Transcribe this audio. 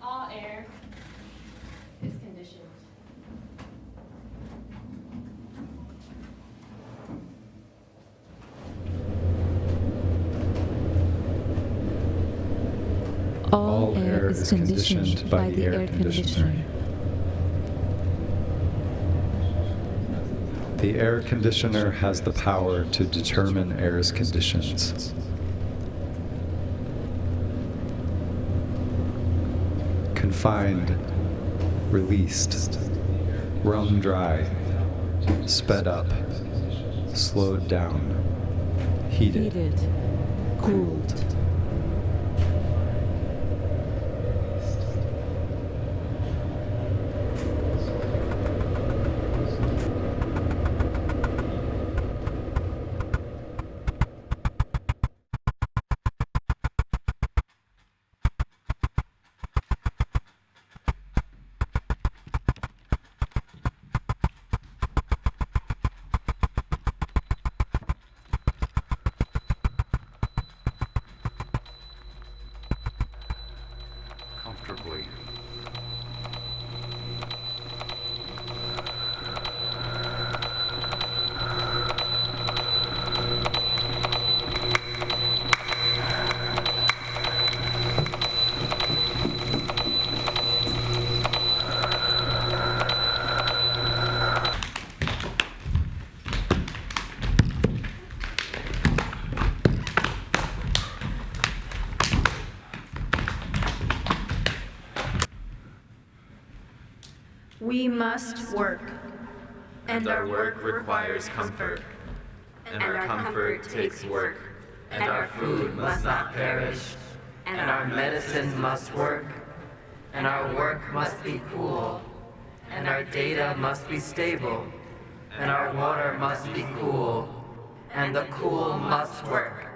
All air is conditioned. All air is conditioned by the air conditioner. The air conditioner has the power to determine air's conditions. Confined, released, wrung dry, sped up, slowed down, heated, Cooled. comfortably. We must work, and our work requires comfort, and our comfort takes work, and our food must not perish, and our medicine must work, and our work must be cool, and our data must be stable, and our water must be cool, and the cool must work.